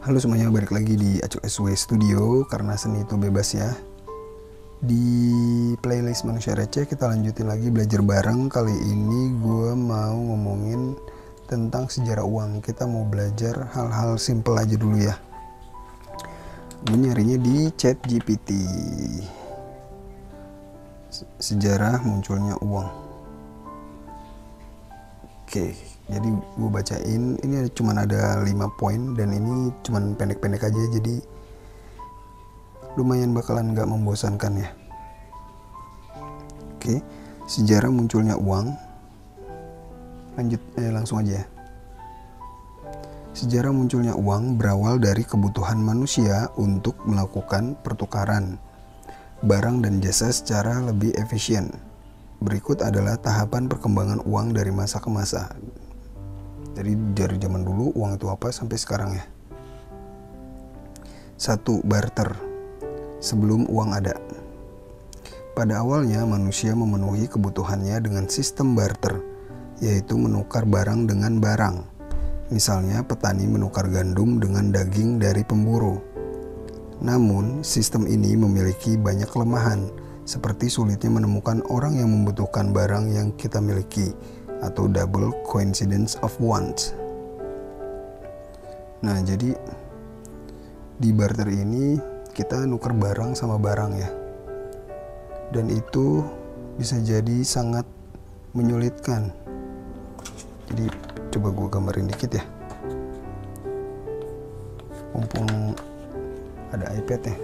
Halo semuanya, balik lagi di Acuk SW Studio, karena seni itu bebas ya. Di playlist Manusia Receh kita lanjutin lagi belajar bareng. Kali ini gue mau ngomongin tentang sejarah uang. Kita mau belajar hal-hal simple aja dulu ya. Gue nyarinya di ChatGPT. Sejarah munculnya uang. Oke, jadi gue bacain. Ini cuman ada 5 poin dan ini cuman pendek-pendek aja, jadi lumayan bakalan gak membosankan ya. Oke, sejarah munculnya uang. Langsung aja ya. Sejarah munculnya uang berawal dari kebutuhan manusia untuk melakukan pertukaran barang dan jasa secara lebih efisien. Berikut adalah tahapan perkembangan uang dari masa ke masa. Jadi dari zaman dulu uang itu apa sampai sekarang ya. 1. Barter. Sebelum uang ada. Pada awalnya manusia memenuhi kebutuhannya dengan sistem barter, yaitu menukar barang dengan barang. Misalnya petani menukar gandum dengan daging dari pemburu. Namun sistem ini memiliki banyak kelemahan, seperti sulitnya menemukan orang yang membutuhkan barang yang kita miliki, atau double coincidence of wants. Nah, jadi di barter ini kita nuker barang sama barang ya. Dan itu bisa jadi sangat menyulitkan. Jadi coba gue gambarin dikit ya. Mumpung ada iPad ya.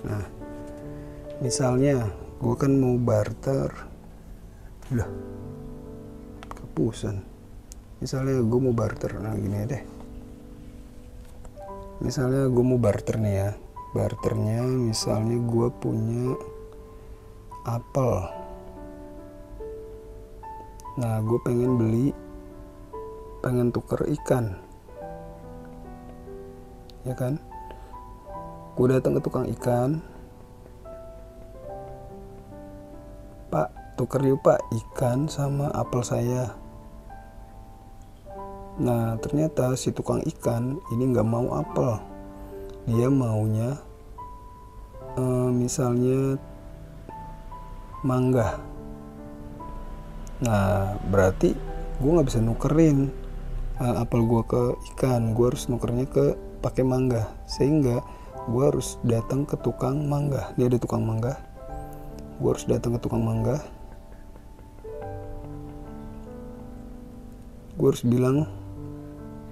Nah, misalnya gue kan mau barter. Udah kepusan. Misalnya gue mau barter. Nah gini deh. Misalnya gue mau barter nih ya. Barternya misalnya gue punya apel. Nah gue pengen tuker ikan. Ya kan? Gue datang ke tukang ikan. Pak, tuker yuk pak ikan sama apel saya. Nah ternyata si tukang ikan ini gak mau apel. Dia maunya misalnya mangga. Nah berarti gue gak bisa nukerin apel gue ke ikan. Gue harus nukernya pakai mangga. Sehingga gue harus datang ke tukang mangga. Dia ada tukang mangga. Gue harus datang ke tukang mangga. Gue harus bilang,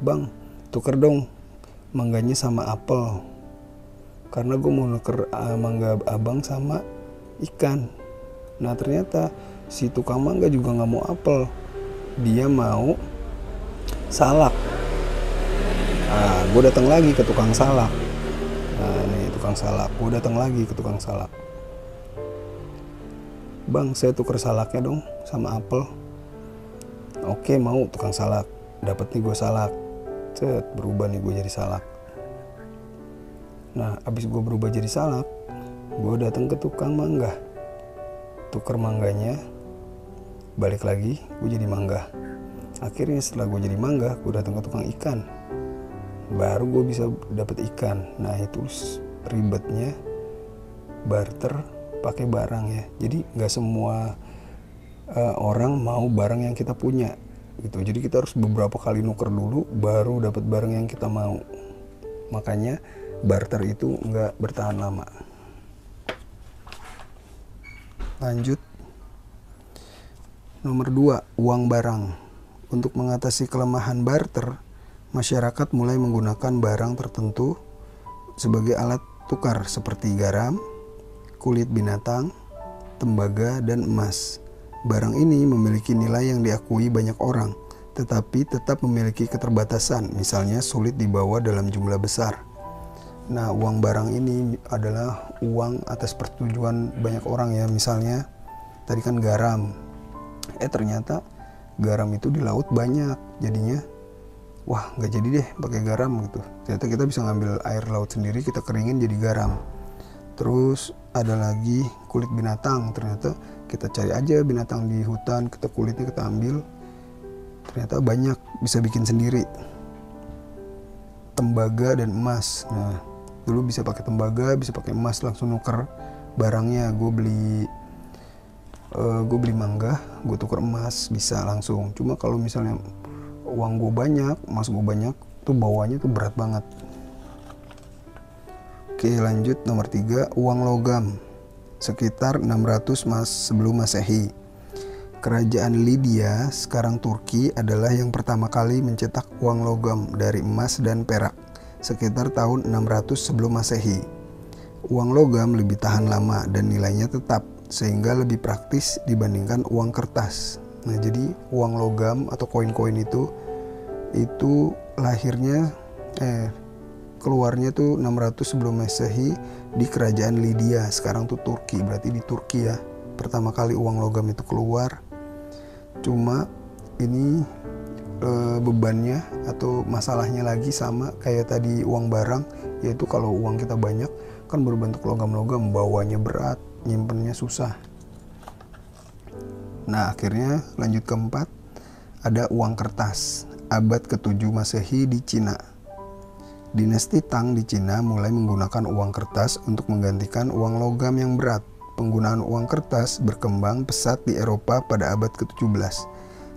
bang, tuker dong mangganya sama apel. Karena gue mau nuker mangga abang sama ikan. Nah ternyata si tukang mangga juga gak mau apel. Dia mau salak. Nah gue datang lagi ke tukang salak. Nah ini tukang salak. Gue datang lagi ke tukang salak. Bang, saya tuker salaknya dong sama apel. Oke, mau tukang salak. Dapat nih gue salak. Cet, berubah nih gue jadi salak. Nah, abis gue berubah jadi salak, gue datang ke tukang mangga. Tuker mangganya. Balik lagi, gue jadi mangga. Akhirnya setelah gue jadi mangga, gue datang ke tukang ikan. Baru gue bisa dapat ikan. Nah, itu ribetnya barter pakai barang ya. Jadi nggak semua orang mau barang yang kita punya gitu. Jadi kita harus beberapa kali nuker dulu baru dapat barang yang kita mau. Makanya barter itu nggak bertahan lama. Lanjut. Nomor 2, uang barang. Untuk mengatasi kelemahan barter, masyarakat mulai menggunakan barang tertentu sebagai alat tukar seperti garam, kulit binatang, tembaga, dan emas. Barang ini memiliki nilai yang diakui banyak orang, tetapi tetap memiliki keterbatasan, misalnya sulit dibawa dalam jumlah besar. Nah, uang barang ini adalah uang atas persetujuan banyak orang ya. Misalnya, tadi kan garam. Ternyata garam itu di laut banyak, jadinya wah nggak jadi deh pakai garam gitu. Ternyata kita bisa ngambil air laut sendiri, kita keringin jadi garam. Terus ada lagi kulit binatang. Ternyata kita cari aja binatang di hutan, kita kulitnya kita ambil. Ternyata banyak, bisa bikin sendiri. tembaga dan emas. Nah, dulu bisa pakai tembaga, bisa pakai emas, langsung nuker barangnya. Gue beli mangga, gue tuker emas, bisa langsung. Cuma kalau misalnya uang gue banyak, emas gue banyak, tuh bawanya tuh berat banget. Oke, lanjut nomor 3, uang logam. Sekitar 600 sebelum Masehi. Kerajaan Lydia, sekarang Turki, adalah yang pertama kali mencetak uang logam dari emas dan perak, sekitar tahun 600 sebelum Masehi. Uang logam lebih tahan lama dan nilainya tetap, sehingga lebih praktis dibandingkan uang kertas. Nah, jadi uang logam atau koin-koin itu lahirnya keluarnya tuh 600 sebelum Masehi di kerajaan Lydia, sekarang tuh Turki. Berarti di Turki ya pertama kali uang logam itu keluar. Cuma ini bebannya atau masalahnya lagi sama kayak tadi uang barang, yaitu kalau uang kita banyak kan berbentuk logam-logam, bawanya berat, nyimpennya susah. Nah, akhirnya lanjut ke 4, ada uang kertas. Abad ke-7 Masehi di Cina. Dinasti Tang di Cina mulai menggunakan uang kertas untuk menggantikan uang logam yang berat. Penggunaan uang kertas berkembang pesat di Eropa pada abad ke-17,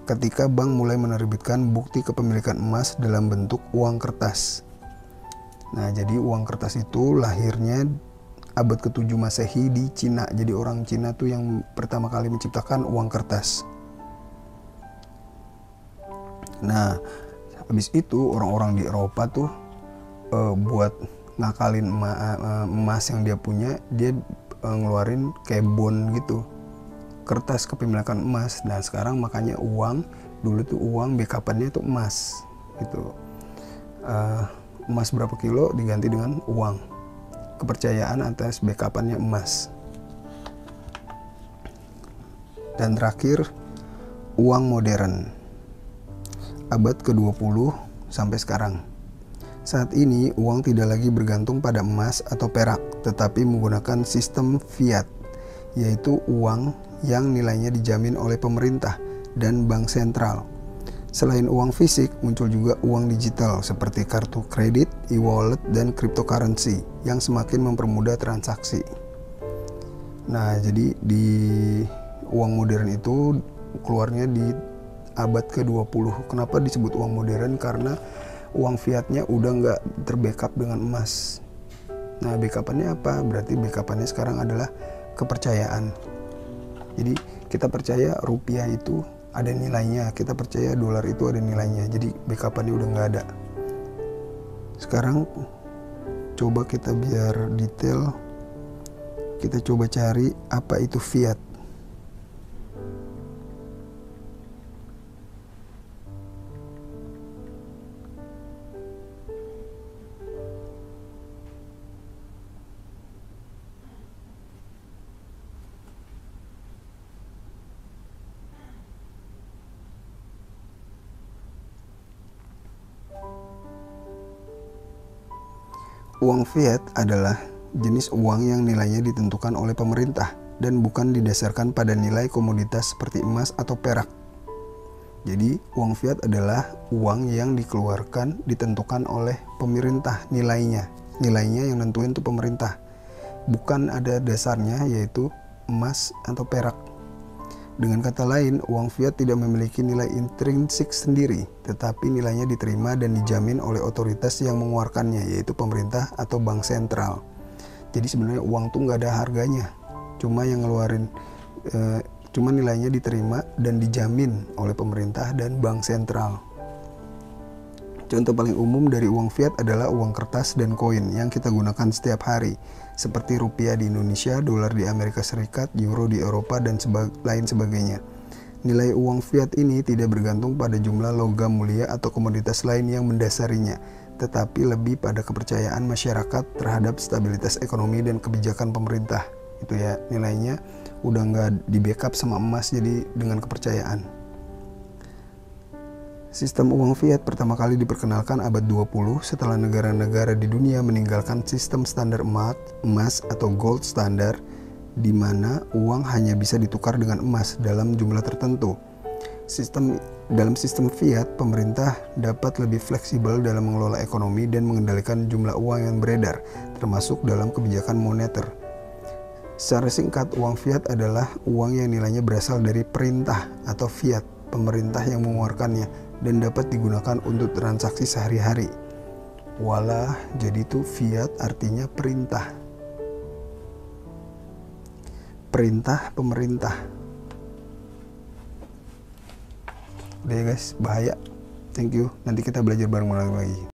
ketika bank mulai menerbitkan bukti kepemilikan emas dalam bentuk uang kertas. Nah, jadi uang kertas itu lahirnya abad ke-7 Masehi di Cina. Jadi orang Cina tuh yang pertama kali menciptakan uang kertas. Nah, habis itu orang-orang di Eropa tuh buat ngakalin emas yang dia punya, dia ngeluarin kayak bond gitu, kertas kepemilikan emas. Nah, sekarang makanya uang, dulu tuh uang backupannya tuh emas gitu. Emas berapa kilo diganti dengan uang. Kepercayaan atas backupannya emas. Dan terakhir, uang modern. Abad ke-20 sampai sekarang. Saat ini uang tidak lagi bergantung pada emas atau perak, tetapi menggunakan sistem fiat, yaitu uang yang nilainya dijamin oleh pemerintah dan bank sentral. Selain uang fisik, muncul juga uang digital seperti kartu kredit, e-wallet, dan cryptocurrency yang semakin mempermudah transaksi. Nah, jadi di uang modern itu keluarnya di abad ke-20. Kenapa disebut uang modern? Karena uang fiatnya udah nggak terbackup dengan emas. Nah, backupannya apa? Berarti backupannya sekarang adalah kepercayaan. Jadi kita percaya rupiah itu ada nilainya, kita percaya dolar itu ada nilainya. Jadi backupannya udah nggak ada. Sekarang coba kita biar detail, kita coba cari apa itu fiat. Uang fiat adalah jenis uang yang nilainya ditentukan oleh pemerintah dan bukan didasarkan pada nilai komoditas seperti emas atau perak. Jadi, uang fiat adalah uang yang dikeluarkan ditentukan oleh pemerintah nilainya. Nilainya yang nentuin tuh pemerintah. Bukan ada dasarnya yaitu emas atau perak. Dengan kata lain, uang fiat tidak memiliki nilai intrinsik sendiri, tetapi nilainya diterima dan dijamin oleh otoritas yang mengeluarkannya, yaitu pemerintah atau bank sentral. Jadi sebenarnya uang tuh nggak ada harganya, cuma yang ngeluarin, cuma nilainya diterima dan dijamin oleh pemerintah dan bank sentral. Contoh paling umum dari uang fiat adalah uang kertas dan koin yang kita gunakan setiap hari, seperti rupiah di Indonesia, dolar di Amerika Serikat, euro di Eropa, dan lain sebagainya. Nilai uang fiat ini tidak bergantung pada jumlah logam mulia atau komoditas lain yang mendasarinya, tetapi lebih pada kepercayaan masyarakat terhadap stabilitas ekonomi dan kebijakan pemerintah. Itu ya, nilainya udah nggak di backup sama emas, jadi dengan kepercayaan. Sistem uang fiat pertama kali diperkenalkan abad 20 setelah negara-negara di dunia meninggalkan sistem standar emas atau gold standard, di mana uang hanya bisa ditukar dengan emas dalam jumlah tertentu. Sistem Dalam sistem fiat, pemerintah dapat lebih fleksibel dalam mengelola ekonomi dan mengendalikan jumlah uang yang beredar, termasuk dalam kebijakan moneter. Secara singkat, uang fiat adalah uang yang nilainya berasal dari perintah atau fiat pemerintah yang mengeluarkannya dan dapat digunakan untuk transaksi sehari-hari. Walah, jadi itu fiat artinya perintah. Perintah pemerintah. Udah ya guys, bahaya. Thank you. Nanti kita belajar bareng lagi.